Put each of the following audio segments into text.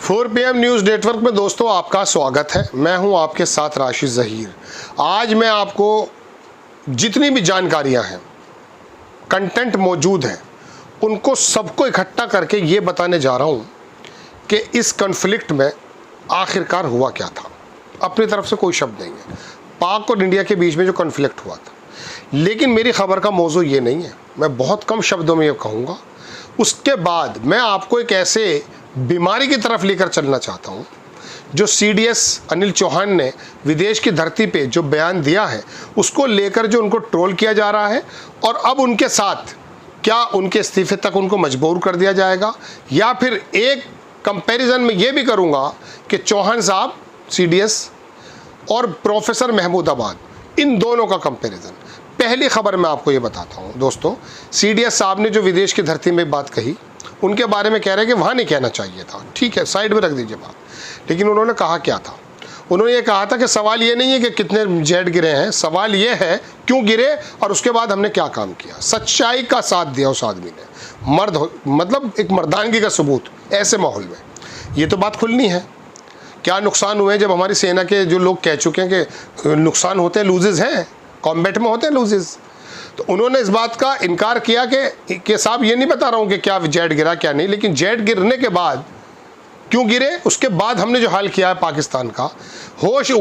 4 PM news network में दोस्तों आपका स्वागत है। मैं हूं आपके साथ राशिद ज़हीर। आज मैं आपको जितनी भी जानकारियां हैं, कंटेंट मौजूद हैं, उनको सबको इकट्ठा करके ये बताने जा रहा हूं कि इस कॉन्फ्लिक्ट में आखिरकार हुआ क्या था। अपनी तरफ से कोई शब्द नहीं है। पाक और इंडिया के बीच में जो कॉन्फ्लिक्ट हुआ था, लेकिन मेरी खबर का मौजू ये नहीं है। मैं बहुत कम शब्दों में ये कहूँगा। उसके बाद मैं आपको एक ऐसे बीमारी की तरफ लेकर चलना चाहता हूं जो CDS अनिल चौहान ने विदेश की धरती पे जो बयान दिया है, उसको लेकर जो उनको ट्रोल किया जा रहा है, और अब उनके साथ क्या उनके इस्तीफे तक उनको मजबूर कर दिया जाएगा, या फिर एक कंपैरिजन में ये भी करूंगा कि चौहान साहब CDS और प्रोफेसर महमूदाबाद, इन दोनों का कंपैरिजन। पहली खबर मैं आपको ये बताता हूँ दोस्तों, CDS साहब ने जो विदेश की धरती में बात कही, उनके बारे में कह रहे हैं कि वहाँ नहीं कहना चाहिए था। ठीक है, साइड में रख दीजिए बात। लेकिन उन्होंने कहा क्या था? उन्होंने ये कहा था कि सवाल ये नहीं है कि कितने जेट गिरे हैं, सवाल ये है क्यों गिरे और उसके बाद हमने क्या काम किया। सच्चाई का साथ दिया उस आदमी ने, मतलब एक मर्दानगी का सबूत ऐसे माहौल में। ये तो बात खुलनी है। क्या नुकसान हुए जब हमारी सेना के जो लोग कह चुके हैं कि नुकसान होते हैं, लूजेज हैं, कॉम्बैट में होते हैं लूजेज। तो उन्होंने इस बात का इनकार किया कि साहब ये नहीं बता रहा हूँ कि क्या जेट गिरा क्या नहीं, लेकिन जेट गिरने के बाद क्यों गिरे, उसके बाद हमने जो हाल किया है पाकिस्तान का, होश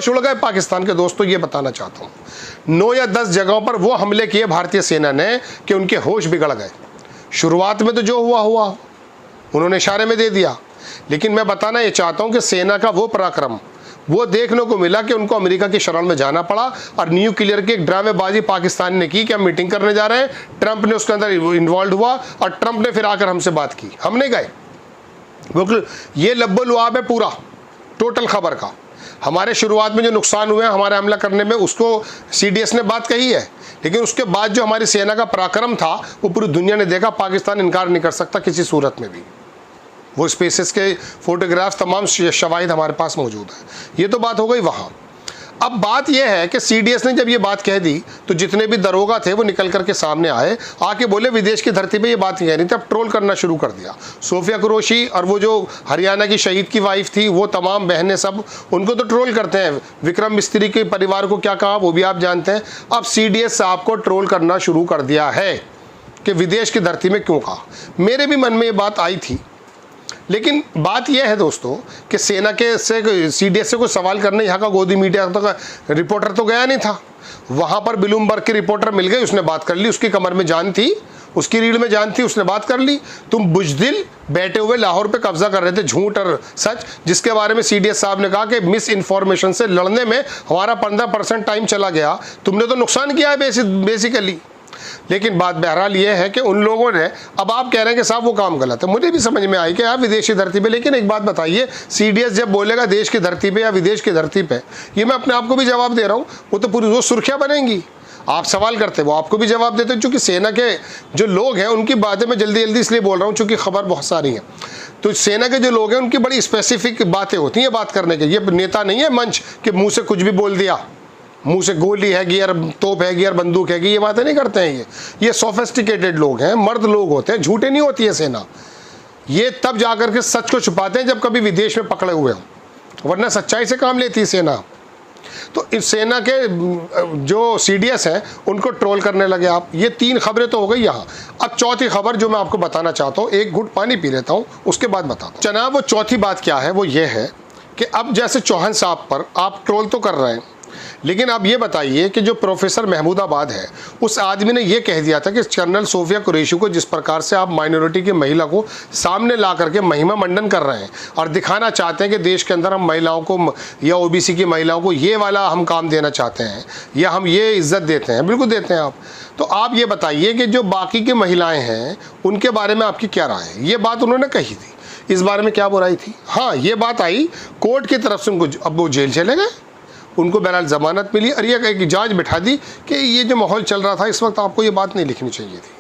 उड़ गए पाकिस्तान के दोस्तों। ये बताना चाहता हूँ 9 या 10 जगहों पर वो हमले किए भारतीय सेना ने कि उनके होश बिगड़ गए। शुरुआत में तो जो हुआ उन्होंने इशारे में दे दिया, लेकिन मैं बताना ये चाहता हूँ कि सेना का वो पराक्रम वो देखने को मिला कि उनको अमेरिका की शरण में जाना पड़ा, और न्यूक्लियर की एक ड्रामेबाजी पाकिस्तान ने की कि हम मीटिंग करने जा रहे हैं। ट्रंप ने उसके अंदर इन्वॉल्व हुआ और ट्रंप ने फिर आकर हमसे बात की, हम नहीं गए। बिल्कुल ये लब्बो लुआब है पूरा टोटल खबर का। हमारे शुरुआत में जो नुकसान हुए हमारे हमला करने में, उसको CDS ने बात कही है, लेकिन उसके बाद जो हमारी सेना का पराक्रम था वो पूरी दुनिया ने देखा। पाकिस्तान इनकार नहीं कर सकता किसी सूरत में भी। वो स्पेसेस के फोटोग्राफ्स, तमाम शवाहिद हमारे पास मौजूद है। ये तो बात हो गई वहाँ। अब बात यह है कि CDS ने जब ये बात कह दी तो जितने भी दरोगा थे वो निकल करके सामने आए, आके बोले विदेश की धरती पे ये बात नहीं कहनी थी। अब ट्रोल करना शुरू कर दिया। सोफिया कुरैशी और वो जो हरियाणा की शहीद की वाइफ थी, वो तमाम बहनें सब, उनको तो ट्रोल करते हैं। विक्रम मिस्त्री के परिवार को क्या कहा वो भी आप जानते हैं। अब CDS साहब को ट्रोल करना शुरू कर दिया है कि विदेश की धरती में क्यों कहा। मेरे भी मन में ये बात आई थी, लेकिन बात यह है दोस्तों कि सेना के से CDS से कोई सवाल करने यहाँ का गोदी मीडिया तक रिपोर्टर तो गया नहीं था। वहाँ पर ब्लूमबर्ग की रिपोर्टर मिल गई, उसने बात कर ली। उसकी कमर में जान थी, उसकी रीढ़ में जान थी, उसने बात कर ली। तुम बुजदिल बैठे हुए लाहौर पे कब्जा कर रहे थे, झूठ और सच, जिसके बारे में CDS साहब ने कहा कि मिस इन्फॉर्मेशन से लड़ने में हमारा 15% टाइम चला गया। तुमने तो नुकसान किया है बेसिकली। लेकिन बात बहरहाल ये है कि उन लोगों ने, अब आप कह रहे हैं कि साहब वो काम गलत है। मुझे भी समझ में आई कि यार विदेशी धरती पे, लेकिन एक बात बताइए, CDS जब बोलेगा देश की धरती पे या विदेश की धरती पे, ये मैं अपने आप को भी जवाब दे रहा हूँ, वो तो पूरी वो सुर्खियाँ बनेंगी। आप सवाल करते वो आपको भी जवाब देते, चूँकि सेना के जो लोग हैं उनकी बातें मैं जल्दी इसलिए बोल रहा हूँ चूँकि खबर बहुत सारी है। तो सेना के जो लोग हैं उनकी बड़ी स्पेसिफिक बातें होती हैं बात करने के। ये नेता नहीं है मंच के मुँह से कुछ भी बोल दिया, मुंह से गोली है गियर, तोप है गियर, बंदूक है, ये बातें नहीं करते हैं। ये सोफिस्टिकेटेड लोग हैं, मर्द लोग होते हैं, झूठे नहीं होती है सेना। ये तब जाकर के सच को छुपाते हैं जब कभी विदेश में पकड़े हुए हों, वरना सच्चाई से काम लेती है सेना। तो इस सेना के जो CDS हैं उनको ट्रोल करने लगे आप। ये 3 खबरें तो हो गई यहाँ। अब चौथी खबर जो मैं आपको बताना चाहता हूँ, एक घुट पानी पी लेता हूँ उसके बाद बताता हूँ। जनाब वो चौथी बात क्या है, वो ये है कि अब जैसे चौहान साहब पर आप ट्रोल तो कर रहे हैं, लेकिन आप ये बताइए कि जो प्रोफेसर महमूदाबाद है, उस आदमी ने ये कह दिया था कि कर्नल सोफिया कुरैशी को जिस प्रकार से आप माइनॉरिटी की महिला को सामने ला करके महिमा मंडन कर रहे हैं और दिखाना चाहते हैं कि देश के अंदर हम महिलाओं को या OBC की महिलाओं को ये वाला हम काम देना चाहते हैं या हम ये इज्जत देते हैं, बिल्कुल देते हैं आप। तो आप ये बताइए कि जो बाकी की महिलाएँ हैं उनके बारे में आपकी क्या राय है? ये बात उन्होंने कही थी, इस बारे में क्या बुराई थी? हाँ, ये बात आई कोर्ट की तरफ से उनको, अब वो जेल चले गए, उनको बहरहाल ज़मानत मिली और ये एक जांच बिठा दी कि ये जो माहौल चल रहा था इस वक्त आपको ये बात नहीं लिखनी चाहिए थी।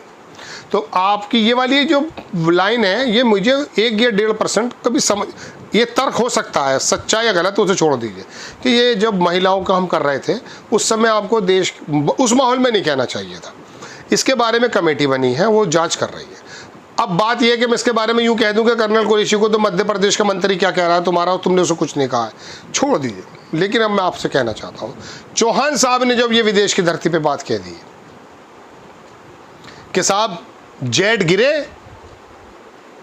तो आपकी ये वाली जो लाइन है, ये मुझे 1 या 1.5% कभी समझ, ये तर्क हो सकता है, सच्चा या गलत उसे छोड़ दीजिए, कि ये जब महिलाओं का हम कर रहे थे उस समय आपको देश उस माहौल में नहीं कहना चाहिए था। इसके बारे में कमेटी बनी है, वो जाँच कर रही है। अब बात यह है कि मैं इसके बारे में यूं कह दूं कि कर्नल कुरैशी को तो मध्य प्रदेश का मंत्री क्या कह रहा है तुम्हारा, तुमने उसे कुछ नहीं कहा है, छोड़ दीजिए। लेकिन अब मैं आपसे कहना चाहता हूं, चौहान साहब ने जब ये विदेश की धरती पे बात कह दी कि साहब जेट गिरे,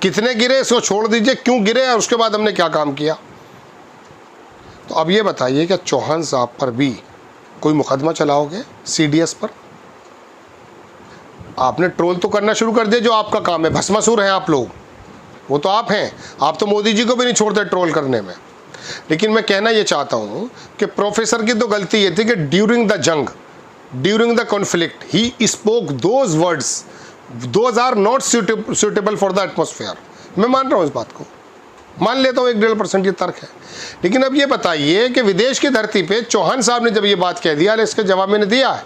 कितने गिरे इसको छोड़ दीजिए, क्यों गिरे और उसके बाद हमने क्या काम किया, तो अब ये बताइए कि चौहान साहब पर भी कोई मुकदमा चलाओगे CDS पर? आपने ट्रोल तो करना शुरू कर दिया, जो आपका काम है, भस्मासुर हैं आप लोग, वो तो आप हैं, आप तो मोदी जी को भी नहीं छोड़ते ट्रोल करने में। लेकिन मैं कहना ये चाहता हूँ कि प्रोफेसर की तो गलती ये थी कि ड्यूरिंग द जंग, during the conflict he spoke those words, those are not suitable for the atmosphere. मैं मान रहा हूँ इस बात को, मान लेता हूँ 1-1.5% ये तर्क है। लेकिन अब ये बताइए कि विदेश की धरती पे चौहान साहब ने जब ये बात कह दिया, इसके जवाब मैंने दिया है,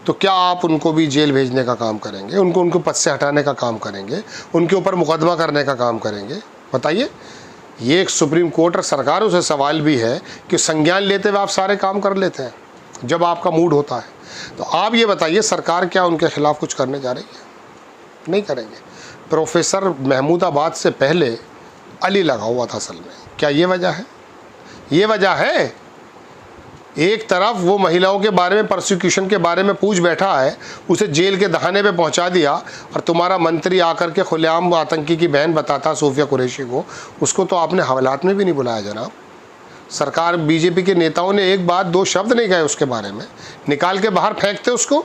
तो क्या आप उनको भी जेल भेजने का काम करेंगे, उनको पद से हटाने का काम करेंगे, उनके ऊपर मुकदमा करने का काम करेंगे? बताइए। ये एक सुप्रीम कोर्ट और सरकारों से सवाल भी है कि संज्ञान लेते हुए आप सारे काम कर लेते हैं जब आपका मूड होता है, तो आप ये बताइए सरकार क्या उनके खिलाफ कुछ करने जा रही है? नहीं करेंगे। प्रोफेसर महमूदाबाद से पहले अली लगा हुआ था असल में, क्या ये वजह है? ये वजह है। एक तरफ वो महिलाओं के बारे में, प्रोसिक्यूशन के बारे में पूछ बैठा है, उसे जेल के दहाने पे पहुंचा दिया, और तुम्हारा मंत्री आकर के खुलेआम आतंकी की बहन बताता सूफिया कुरैशी को, उसको तो आपने हवालात में भी नहीं बुलाया जनाब। सरकार बीजेपी के नेताओं ने एक बात दो शब्द नहीं कहे उसके बारे में, निकाल के बाहर फेंकते उसको।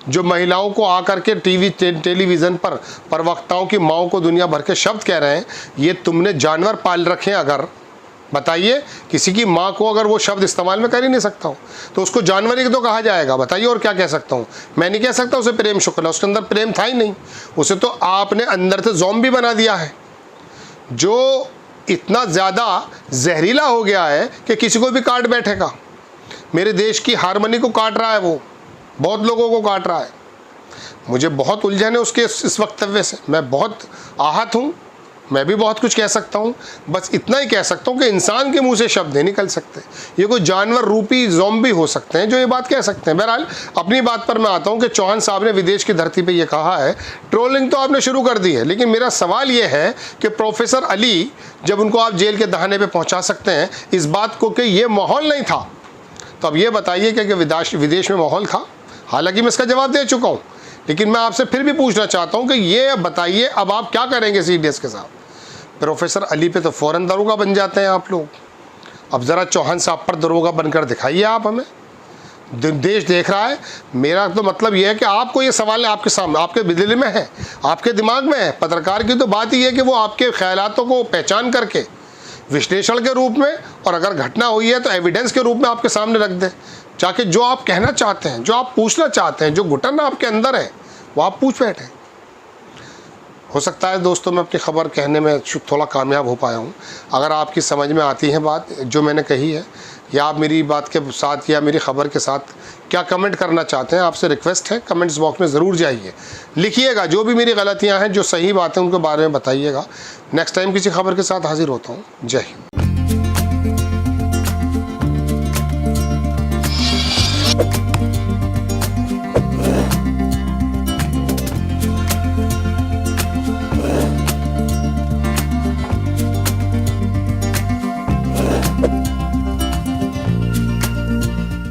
जो महिलाओं को आकर के टेलीविज़न पर प्रवक्ताओं की माओं को दुनिया भर के शब्द कह रहे हैं, ये तुमने जानवर पाल रखे हैं अगर, बताइए, किसी की माँ को अगर वो शब्द इस्तेमाल में कर ही नहीं सकता हूँ तो उसको जानवर ही तो कहा जाएगा। बताइए और क्या कह सकता हूँ? मैं नहीं कह सकता उसे प्रेम शुक्ला, उसके अंदर प्रेम था ही नहीं, उसे तो आपने अंदर से ज़ॉम्बी बना दिया है, जो इतना ज़्यादा जहरीला हो गया है कि किसी को भी काट बैठेगा। मेरे देश की हारमोनी को काट रहा है, वो बहुत लोगों को काट रहा है। मुझे बहुत उलझन है उसके इस वक्तव्य से, मैं बहुत आहत हूँ, मैं भी बहुत कुछ कह सकता हूँ, बस इतना ही कह सकता हूँ कि इंसान के मुंह से शब्द नहीं निकल सकते, ये कोई जानवर रूपी ज़ॉम्बी हो सकते हैं जो ये बात कह सकते हैं। बहरहाल अपनी बात पर मैं आता हूँ कि चौहान साहब ने विदेश की धरती पे ये कहा है, ट्रोलिंग तो आपने शुरू कर दी है, लेकिन मेरा सवाल ये है कि प्रोफेसर अली जब उनको आप जेल के दहाने पर पहुँचा सकते हैं इस बात को कि ये माहौल नहीं था, तो अब ये बताइए कि विदेश में माहौल था? हालांकि मैं इसका जवाब दे चुका हूँ, लेकिन मैं आपसे फिर भी पूछना चाहता हूँ कि ये बताइए अब आप क्या करेंगे CDS के साथ? प्रोफेसर अली पे तो फ़ौरन दरोगा बन जाते हैं आप लोग, अब ज़रा चौहान साहब पर दरोगा बनकर दिखाइए आप हमें, देश देख रहा है। मेरा तो मतलब ये है कि आपको ये सवाल आपके सामने, आपके दिल में है, आपके दिमाग में है। पत्रकार की तो बात ही है कि वो आपके ख्यालातों को पहचान करके विश्लेषण के रूप में, और अगर घटना हुई है तो एविडेंस के रूप में आपके सामने रख दें, जाके जो आप कहना चाहते हैं, जो आप पूछना चाहते हैं, जो घुटन आपके अंदर है वो आप पूछ बैठे। हो सकता है दोस्तों मैं अपनी खबर कहने में थोड़ा कामयाब हो पाया हूँ। अगर आपकी समझ में आती है बात जो मैंने कही है, या आप मेरी बात के साथ या मेरी खबर के साथ क्या कमेंट करना चाहते हैं, आपसे रिक्वेस्ट है कमेंट्स बॉक्स में ज़रूर जाइए, लिखिएगा। जो भी मेरी गलतियाँ हैं, जो सही बातें उनके बारे में बताइएगा। नेक्स्ट टाइम किसी खबर के साथ हाजिर होता हूँ। जय हिंद।